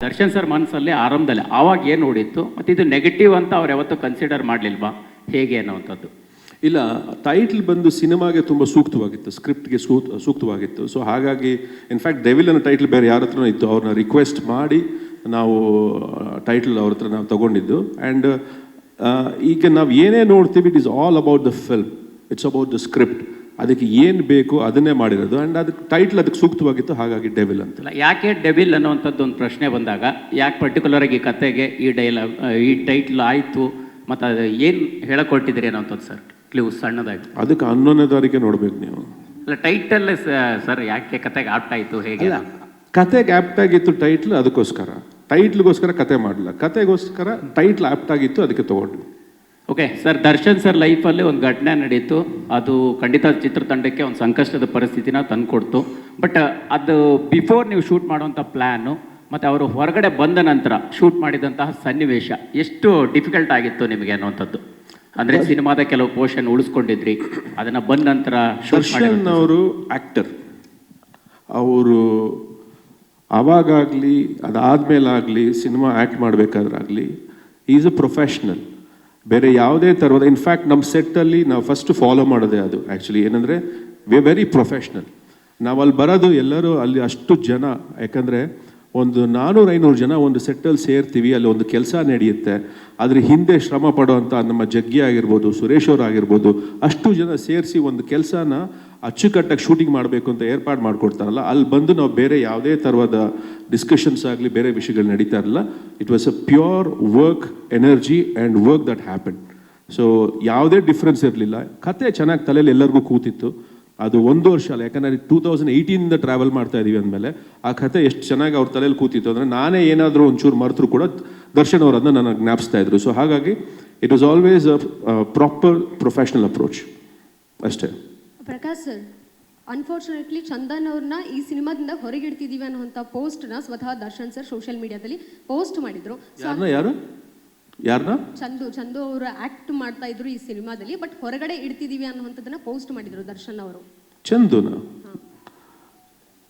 Darshan sir ಮನಸ್ಸಲ್ಲಿ ಆರಂಭದಲ್ಲಿ ಆವಾಗ ಏನು ನೋಡಿತ್ತು ಮತ್ತು ಇದು ನೆಗೆಟಿವ್ ಅಂತ ಅವ್ರು ಯಾವತ್ತೂ ಕನ್ಸಿಡರ್ ಮಾಡಲಿಲ್ವಾ ಹೇಗೆ ಅನ್ನೋವಂಥದ್ದು? ಇಲ್ಲ, ಟೈಟ್ಲ್ ಬಂದು ಸಿನಿಮಾಗೆ ತುಂಬ ಸೂಕ್ತವಾಗಿತ್ತು, ಸ್ಕ್ರಿಪ್ಟ್ಗೆ ಸೂಕ್ತವಾಗಿತ್ತು. ಸೊ ಹಾಗಾಗಿ ಇನ್ಫ್ಯಾಕ್ಟ್ ಡೆವಿಲ್ ಅನ್ನೋ ಟೈಟ್ಲ್ ಬೇರೆ ಯಾರ ಹತ್ರನೂ ಇತ್ತು, ಅವ್ರನ್ನ ರಿಕ್ವೆಸ್ಟ್ ಮಾಡಿ ನಾವು ಟೈಟ್ಲ್ ಅವ್ರ ಹತ್ರ ನಾವು ತಗೊಂಡಿದ್ದು. ಆ್ಯಂಡ್ ಈಗ ನಾವು ಏನೇ ನೋಡ್ತೀವಿ, it is all about the film, it's about the script. ಅದಕ್ಕೆ ಏನು ಬೇಕು ಅದನ್ನೇ ಮಾಡಿರೋದು. ಆ್ಯಂಡ್ ಅದಕ್ಕೆ ಟೈಟ್ಲ್ ಅದಕ್ಕೆ ಸೂಕ್ತವಾಗಿತ್ತು, ಹಾಗಾಗಿ ಡೆವಿಲ್ ಅಂತ. ಯಾಕೆ ಡೆವಿಲ್ ಅನ್ನೋವಂಥದ್ದು ಒಂದು ಪ್ರಶ್ನೆ ಬಂದಾಗ ಯಾಕೆ ಪರ್ಟಿಕ್ಯುಲರ್ ಆಗಿ ಕತೆಗೆ ಈ ಡೈಲಾಗ್ ಈ ಟೈಟ್ಲ್ ಆಯಿತು ಮತ್ತು ಅದು ಏನು ಹೇಳಕೊಟ್ಟಿದ್ದೀರಿ ಅನ್ನೋಂಥದ್ದು ಸರ್ ಕ್ಲೀವ್ ಸಣ್ಣದಾಗಿ? ಅದಕ್ಕೆ 11ನೇ ತಾರೀಕೆ ನೋಡ್ಬೇಕು ನೀವು. ಅಲ್ಲ, ಟೈಟಲ್ ಸರ್ ಯಾಕೆ ಕತೆಗೆ ಆಪ್ಟ್ ಆಯಿತು ಹೇಗೆ? ಕತೆಗೆ ಆ್ಯಪ್ಟ್ ಆಗಿತ್ತು ಟೈಟ್ಲ್, ಅದಕ್ಕೋಸ್ಕರ. ಟೈಟ್ಲ್ಗೋಸ್ಕರ ಕತೆ ಮಾಡಲಿಲ್ಲ, ಕತೆಗೋಸ್ಕರ ಟೈಟ್ಲ್ ಆ್ಯಪ್ಟ್ ಆಗಿತ್ತು, ಅದಕ್ಕೆ ತೊಗೊಂಡ್ವಿ. ಓಕೆ ಸರ್, ದರ್ಶನ್ ಸರ್ ಲೈಫಲ್ಲಿ ಒಂದು ಘಟನೆ ನಡೀತು, ಅದು ಖಂಡಿತ ಚಿತ್ರತಂಡಕ್ಕೆ ಒಂದು ಸಂಕಷ್ಟದ ಪರಿಸ್ಥಿತಿನ ತಂದುಕೊಡ್ತು. ಬಟ್ ಅದು ಬಿಫೋರ್ ನೀವು ಶೂಟ್ ಮಾಡುವಂಥ ಪ್ಲ್ಯಾನು ಮತ್ತು ಅವರು ಹೊರಗಡೆ ಬಂದ ನಂತರ ಶೂಟ್ ಮಾಡಿದಂತಹ ಸನ್ನಿವೇಶ ಎಷ್ಟು ಡಿಫಿಕಲ್ಟ್ ಆಗಿತ್ತು ನಿಮಗೆ ಅನ್ನುವಂಥದ್ದು? ಅಂದರೆ ಸಿನಿಮಾದ ಕೆಲವು ಪೋರ್ಷನ್ ಉಳಿಸ್ಕೊಂಡಿದ್ರಿ, ಅದನ್ನು ಬಂದ ನಂತರ ದರ್ಶನ್ ಅವರು ಆ್ಯಕ್ಟರ್, ಅವರು ಆವಾಗಲಿ ಅದಾದಮೇಲಾಗಲಿ ಸಿನಿಮಾ ಆ್ಯಕ್ಟ್ ಮಾಡಬೇಕಾದ್ರಾಗಲಿ ಈಸ್ ಅ ಪ್ರೊಫೆಷ್ನಲ್. ಬೇರೆ ಯಾವುದೇ ಥರದ, ಇನ್ಫ್ಯಾಕ್ಟ್ ನಮ್ಮ ಸೆಟ್ಟಲ್ಲಿ ನಾವು ಫಸ್ಟ್ ಫಾಲೋ ಮಾಡೋದೇ ಅದು. ಆ್ಯಕ್ಚುಲಿ ಏನಂದರೆ ವಿ ವೆರಿ ಪ್ರೊಫೆಷ್ನಲ್. ನಾವು ಅಲ್ಲಿ ಬರೋದು ಎಲ್ಲರೂ ಅಲ್ಲಿ ಅಷ್ಟು ಜನ, ಯಾಕಂದರೆ ಒಂದು 400-500 ಜನ ಒಂದು ಸೆಟ್ಟಲ್ಲಿ ಸೇರ್ತೀವಿ, ಅಲ್ಲಿ ಒಂದು ಕೆಲಸ ನಡೆಯುತ್ತೆ. ಅದ್ರ ಹಿಂದೆ ಶ್ರಮ ಪಡೋವಂಥ ನಮ್ಮ ಜಗ್ಗಿ ಆಗಿರ್ಬೋದು, ಸುರೇಶ್ ಅವ್ರು ಆಗಿರ್ಬೋದು, ಅಷ್ಟು ಜನ ಸೇರಿಸಿ ಒಂದು ಕೆಲಸನ ಅಚ್ಚುಕಟ್ಟಾಗಿ ಶೂಟಿಂಗ್ ಮಾಡಬೇಕು ಅಂತ ಏರ್ಪಾಡು ಮಾಡಿಕೊಡ್ತಾರಲ್ಲ, ಅಲ್ಲಿ ಬಂದು ನಾವು ಬೇರೆ ಯಾವುದೇ ಥರದ ಡಿಸ್ಕಷನ್ಸ್ ಆಗಲಿ ಬೇರೆ ವಿಷಯಗಳು ನಡೀತಾ ಇರಲ್ಲ. It was a pure work energy and work that happen. So ಯಾವುದೇ ಡಿಫ್ರೆನ್ಸ್ ಇರಲಿಲ್ಲ. ಕತೆ ಚೆನ್ನಾಗಿ ತಲೆಯಲ್ಲಿ ಎಲ್ಲರಿಗೂ ಕೂತಿತ್ತು. ಅದು 1 ವರ್ಷ ಅಲ್ಲ, ಯಾಕಂದರೆ 2018ಇಂದ ಟ್ರಾವೆಲ್ ಮಾಡ್ತಾ ಇದ್ದೀವಿ ಅಂದಮೇಲೆ ಆ ಕತೆ ಎಷ್ಟು ಚೆನ್ನಾಗಿ ಅವ್ರ ತಲೆಯಲ್ಲಿ ಕೂತಿತ್ತು ಅಂದರೆ, ನಾನೇ ಏನಾದರೂ ಒಂಚೂರು ಮರೆತರೂ ಕೂಡ ದರ್ಶನ್ ಅವರು ಅದನ್ನು ನನಗೆ ಜ್ಞಾಪಿಸ್ತಾ ಇದ್ರು. ಸೊ ಹಾಗಾಗಿ it was always a proper professional approach ಅಷ್ಟೇ. ಪ್ರಕಾಶ್ ಸರ್, ಅನ್ಫಾರ್ಚುನೇಟ್ಲಿ ಚಂದನ್ ಅವ್ರನ್ನ ಈ ಸಿನಿಮಾದಿಂದ ಹೊರಗಿಡ್ತಿದೀವಿ ಅನ್ನುವಂಥ ಪೋಸ್ಟ್ನ ಸ್ವತಃ ದರ್ಶನ್ ಸರ್ ಸೋಷಿಯಲ್ ಮೀಡಿಯಾದಲ್ಲಿ ಪೋಸ್ಟ್ ಮಾಡಿದ್ರು. ಯಾರನ್ನ? ಚಂದು ಅವರು ಆಕ್ಟ್ ಮಾಡ್ತಾ ಇದ್ರು ಈ ಸಿನಿಮಾದಲ್ಲಿ, ಬಟ್ ಹೊರಗಡೆ ಇಡ್ತಿದೀವಿ ಅನ್ನುವಂಥದ್ದನ್ನ ಪೋಸ್ಟ್ ಮಾಡಿದ್ರು ದರ್ಶನ್ ಅವರು. ಚಂದುನ?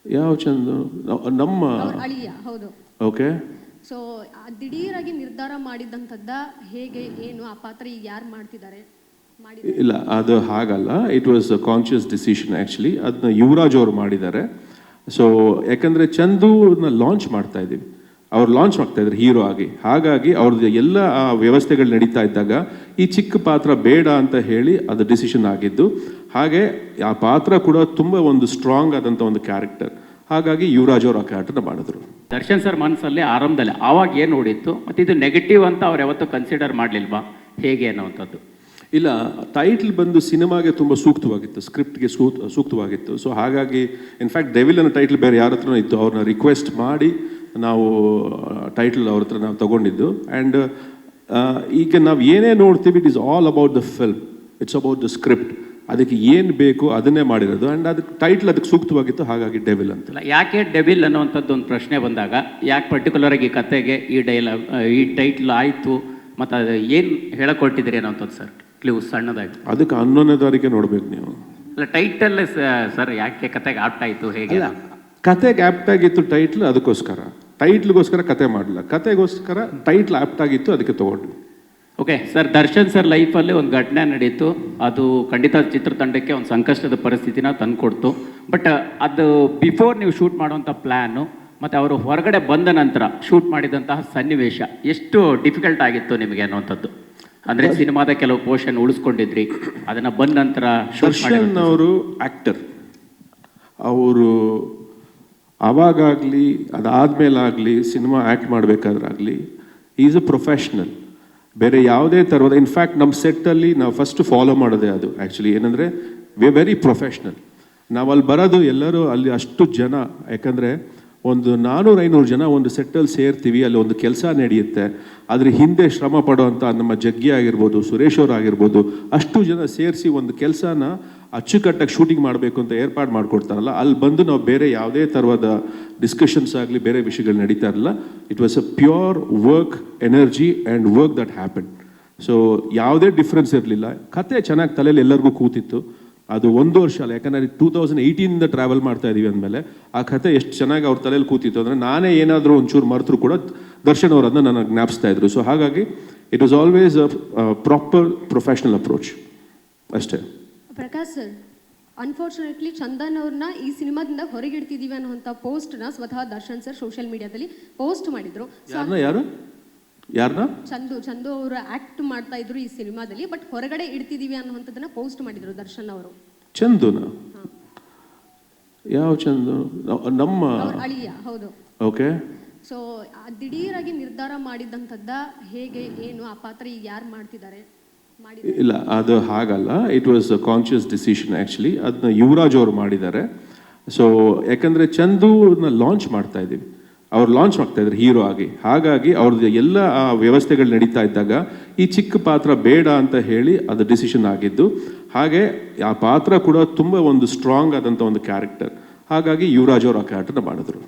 ಯಾವ ಚಂದು? ನಮ್ಮ ಅಳಿಯ. ಹೌದು. ಓಕೆ. ಸೊ ದಿಢೀರಾಗಿ ನಿರ್ಧಾರ ಮಾಡಿದಂಥದ್ದ ಹೇಗೆ, ಏನು ಆ ಪಾತ್ರ ಈಗ ಯಾರು ಮಾಡ್ತಿದ್ದಾರೆ? ಇಲ್ಲ, ಅದು ಹಾಗಲ್ಲ. It was a conscious decision actually. ಅದನ್ನ ಯುವರಾಜ್ ಅವರು ಮಾಡಿದ್ದಾರೆ. ಸೊ ಯಾಕಂದರೆ ಚಂದುನ ಲಾಂಚ್ ಮಾಡ್ತಾ ಇದ್ದೀವಿ, ಅವ್ರು ಲಾಂಚ್ ಮಾಡ್ತಾ ಇದ್ದಾರೆ ಹೀರೋ ಆಗಿ. ಹಾಗಾಗಿ ಅವ್ರದ್ದು ಎಲ್ಲ ಆ ವ್ಯವಸ್ಥೆಗಳು ನಡೀತಾ ಇದ್ದಾಗ ಈ ಚಿಕ್ಕ ಪಾತ್ರ ಬೇಡ ಅಂತ ಹೇಳಿ ಅದು ಡಿಸಿಷನ್ ಆಗಿದ್ದು. ಹಾಗೆ ಆ ಪಾತ್ರ ಕೂಡ ತುಂಬ ಒಂದು ಸ್ಟ್ರಾಂಗ್ ಆದಂಥ ಒಂದು ಕ್ಯಾರೆಕ್ಟರ್. ಹಾಗಾಗಿ ಯುವರಾಜ್ ಅವರು ಆ ಕ್ಯಾರೆಕ್ಟರ್ನ ಮಾಡಿದ್ರು. ದರ್ಶನ್ ಸರ್ ಮನಸ್ಸಲ್ಲಿ ಆರಂಭದಲ್ಲಿ ಆವಾಗ ಏನು ನೋಡಿತ್ತು ಮತ್ತು ಇದು ನೆಗೆಟಿವ್ ಅಂತ ಅವ್ರು ಯಾವತ್ತೂ ಕನ್ಸಿಡರ್ ಮಾಡಲಿಲ್ವಾ ಹೇಗೆ ಅನ್ನೋವಂಥದ್ದು? ಇಲ್ಲ, ಟೈಟ್ಲ್ ಬಂದು ಸಿನಿಮಾಗೆ ತುಂಬ ಸೂಕ್ತವಾಗಿತ್ತು, ಸ್ಕ್ರಿಪ್ಟ್ಗೆ ಸೂಕ್ತವಾಗಿತ್ತು. ಸೊ ಹಾಗಾಗಿ ಇನ್ಫ್ಯಾಕ್ಟ್ ಡೆವಿಲ್ ಅನ್ನೋ ಟೈಟ್ಲ್ ಬೇರೆ ಯಾರ ಹತ್ರನೂ ಇತ್ತು, ಅವ್ರನ್ನ ರಿಕ್ವೆಸ್ಟ್ ಮಾಡಿ ನಾವು ಟೈಟ್ಲ್ ಅವ್ರ ಹತ್ರ ನಾವು ತಗೊಂಡಿದ್ದು. ಆ್ಯಂಡ್ ಈಗ ನಾವು ಏನೇ ನೋಡ್ತೀವಿ, it is all about the film, it's about the script. ಅದಕ್ಕೆ ಏನು ಬೇಕು ಅದನ್ನೇ ಮಾಡಿರೋದು. ಆ್ಯಂಡ್ ಅದಕ್ಕೆ ಟೈಟ್ಲ್ ಅದಕ್ಕೆ ಸೂಕ್ತವಾಗಿತ್ತು, ಹಾಗಾಗಿ ಡೆವಿಲ್ ಅಂತ. ಯಾಕೆ ಡೆವಿಲ್ ಅನ್ನೋವಂಥದ್ದು ಒಂದು ಪ್ರಶ್ನೆ ಬಂದಾಗ ಯಾಕೆ ಪರ್ಟಿಕ್ಯುಲರ್ ಆಗಿ ಕತೆಗೆ ಈ ಡೈಲಾಗ್ ಈ ಟೈಟ್ಲ್ ಆಯಿತು ಮತ್ತು ಅದು ಏನು ಹೇಳಕೊಟ್ಟಿದ್ದೀರಿ ಅನ್ನೋವಂಥದ್ದು ಸರ್ ಕ್ಲೀವ್ ಸಣ್ಣದಾಗಿ? ಅದಕ್ಕೆ 11ನೇ ತಾರೀಕೆ ನೋಡ್ಬೇಕು ನೀವು. ಅಲ್ಲ, ಟೈಟಲ್ ಸರ್ ಯಾಕೆ ಕತೆಗೆ ಆಪ್ಟ್ ಆಯಿತು ಹೇಗೆ? ಕತೆಗೆ ಆ್ಯಪ್ಟ್ ಆಗಿತ್ತು ಟೈಟ್ಲ್, ಅದಕ್ಕೋಸ್ಕರ. ಟೈಟ್ಲ್ಗೋಸ್ಕರ ಕತೆ ಮಾಡಲಿಲ್ಲ, ಕತೆಗೋಸ್ಕರ ಟೈಟ್ಲ್ ಆ್ಯಪ್ಟ್ ಆಗಿತ್ತು, ಅದಕ್ಕೆ ತೊಗೊಂಡ್ವಿ. ಓಕೆ ಸರ್, ದರ್ಶನ್ ಸರ್ ಲೈಫಲ್ಲಿ ಒಂದು ಘಟನೆ ನಡೀತು, ಅದು ಖಂಡಿತ ಚಿತ್ರತಂಡಕ್ಕೆ ಒಂದು ಸಂಕಷ್ಟದ ಪರಿಸ್ಥಿತಿನ ತಂದುಕೊಡ್ತು. ಬಟ್ ಅದು ಬಿಫೋರ್ ನೀವು ಶೂಟ್ ಮಾಡುವಂಥ ಪ್ಲ್ಯಾನು ಮತ್ತು ಅವರು ಹೊರಗಡೆ ಬಂದ ನಂತರ ಶೂಟ್ ಮಾಡಿದಂತಹ ಸನ್ನಿವೇಶ ಎಷ್ಟು ಡಿಫಿಕಲ್ಟ್ ಆಗಿತ್ತು ನಿಮಗೆ ಅನ್ನುವಂಥದ್ದು? ಅಂದರೆ ಸಿನಿಮಾದ ಕೆಲವು ಪೋರ್ಷನ್ ಉಳಿಸ್ಕೊಂಡಿದ್ರಿ, ಅದನ್ನು ಬಂದ ನಂತರ ದರ್ಶನ್ ಅವರು ಆ್ಯಕ್ಟರ್, ಅವರು ಆವಾಗಲಿ ಅದಾದಮೇಲಾಗಲಿ ಸಿನಿಮಾ ಆ್ಯಕ್ಟ್ ಮಾಡಬೇಕಾದ್ರಾಗಲಿ ಈಸ್ ಅ ಪ್ರೊಫೆಷ್ನಲ್. ಬೇರೆ ಯಾವುದೇ ಥರದ, ಇನ್ಫ್ಯಾಕ್ಟ್ ನಮ್ಮ ಸೆಟ್ಟಲ್ಲಿ ನಾವು ಫಸ್ಟ್ ಫಾಲೋ ಮಾಡೋದೇ ಅದು. ಆ್ಯಕ್ಚುಲಿ ಏನಂದರೆ ವಿ ವೆರಿ ಪ್ರೊಫೆಷ್ನಲ್. ನಾವು ಅಲ್ಲಿ ಬರೋದು ಎಲ್ಲರೂ ಅಲ್ಲಿ ಅಷ್ಟು ಜನ, ಯಾಕಂದರೆ ಒಂದು 400-500 ಜನ ಒಂದು ಸೆಟ್ಟಲ್ಲಿ ಸೇರ್ತೀವಿ, ಅಲ್ಲಿ ಒಂದು ಕೆಲಸ ನಡೆಯುತ್ತೆ. ಅದ್ರ ಹಿಂದೆ ಶ್ರಮ ಪಡೋವಂಥ ನಮ್ಮ ಜಗ್ಗಿ ಆಗಿರ್ಬೋದು, ಸುರೇಶ್ ಅವ್ರು ಆಗಿರ್ಬೋದು, ಅಷ್ಟು ಜನ ಸೇರಿಸಿ ಒಂದು ಕೆಲಸನ ಅಚ್ಚುಕಟ್ಟಾಗಿ ಶೂಟಿಂಗ್ ಮಾಡಬೇಕು ಅಂತ ಏರ್ಪಾಡು ಮಾಡಿಕೊಡ್ತಾರಲ್ಲ, ಅಲ್ಲಿ ಬಂದು ನಾವು ಬೇರೆ ಯಾವುದೇ ಥರದ ಡಿಸ್ಕಷನ್ಸ್ ಆಗಲಿ ಬೇರೆ ವಿಷಯಗಳು ನಡೀತಾ ಇರಲ್ಲ. It was a pure work energy and work that happen. So ಯಾವುದೇ ಡಿಫ್ರೆನ್ಸ್ ಇರಲಿಲ್ಲ. ಕತೆ ಚೆನ್ನಾಗಿ ತಲೆಯಲ್ಲಿ ಎಲ್ಲರಿಗೂ ಕೂತಿತ್ತು. ಅದು 1 ವರ್ಷ ಅಲ್ಲ, ಯಾಕಂದರೆ 2018ಇಂದ ಟ್ರಾವೆಲ್ ಮಾಡ್ತಾ ಇದೀವಿ ಅಂದಮೇಲೆ ಆ ಕಥೆ ಎಷ್ಟು ಚೆನ್ನಾಗಿ ಅವ್ರ ತಲೆಯಲ್ಲಿ ಕೂತಿತ್ತು ಅಂದರೆ ನಾನೇ ಏನಾದರೂ ಒಂಚೂರು ಮರೆತರು ಕೂಡ ದರ್ಶನ್ ಅವರು ಅದನ್ನ ನನಗೆ ಜ್ಞಾಪಿಸ್ತಾ ಇದ್ರು. ಸೊ ಹಾಗಾಗಿ it was always a proper professional approach ಅಷ್ಟೇ. ಪ್ರಕಾಶ್ ಸರ್, ಅನ್ಫಾರ್ಚುನೇಟ್ಲಿ ಚಂದನ್ ಅವ್ರನ್ನ ಈ ಸಿನಿಮಾದಿಂದ ಹೊರಗಿಡ್ತಿದೀವಿ ಅನ್ನುವಂಥ ಪೋಸ್ಟ್ನ ಸ್ವತಃ ದರ್ಶನ್ ಸರ್ ಸೋಷಿಯಲ್ ಮೀಡಿಯಾದಲ್ಲಿ ಪೋಸ್ಟ್ ಮಾಡಿದ್ರು. ಯಾರನ್ನ ಚಂದು ಅವರು ಆಕ್ಟ್ ಮಾಡ್ತಾ ಇದ್ರು ಈ ಸಿನಿಮಾದಲ್ಲಿ, ಬಟ್ ಹೊರಗಡೆ ಇಡ್ತಿದೀವಿ ಅನ್ನುವಂಥದ್ದನ್ನ ಪೋಸ್ಟ್ ಮಾಡಿದ್ರು ದರ್ಶನ್ ಅವರು. ಚಂದುನ ಯಾವ ಚಂದು? ನಮ್ಮ ಅವ್ರ ಅಳಿಯ, ಹೌದು. ಓಕೆ. ಸೊ ದಿಢೀರಾಗಿ ನಿರ್ಧಾರ ಮಾಡಿದಂಥದ್ದ, ಹೇಗೆ ಏನು ಆ ಪಾತ್ರ ಈಗ ಯಾರು ಮಾಡ್ತಿದ್ದಾರೆ? ಇಲ್ಲ, ಅದು ಹಾಗಲ್ಲ. It was a conscious decision actually. ಅದನ್ನ ಯುವರಾಜ್ ಅವರು ಮಾಡಿದ್ದಾರೆ. ಸೊ ಯಾಕಂದರೆ ಚಂದುನ ಲಾಂಚ್ ಮಾಡ್ತಾ ಇದ್ದೀವಿ, ಅವ್ರು ಲಾಂಚ್ ಮಾಡ್ತಾ ಇದ್ದಾರೆ ಹೀರೋ ಆಗಿ. ಹಾಗಾಗಿ ಅವ್ರದ್ದು ಎಲ್ಲ ಆ ವ್ಯವಸ್ಥೆಗಳು ನಡೀತಾ ಇದ್ದಾಗ ಈ ಚಿಕ್ಕ ಪಾತ್ರ ಬೇಡ ಅಂತ ಹೇಳಿ ಅದು ಡಿಸಿಷನ್ ಆಗಿದ್ದು. ಹಾಗೆ ಆ ಪಾತ್ರ ಕೂಡ ತುಂಬ ಒಂದು ಸ್ಟ್ರಾಂಗ್ ಆದಂಥ ಒಂದು ಕ್ಯಾರೆಕ್ಟರ್. ಹಾಗಾಗಿ ಯುವರಾಜ್ ಅವರು ಆ ಕ್ಯಾರೆಕ್ಟರ್ನ ಮಾಡಿದ್ರು.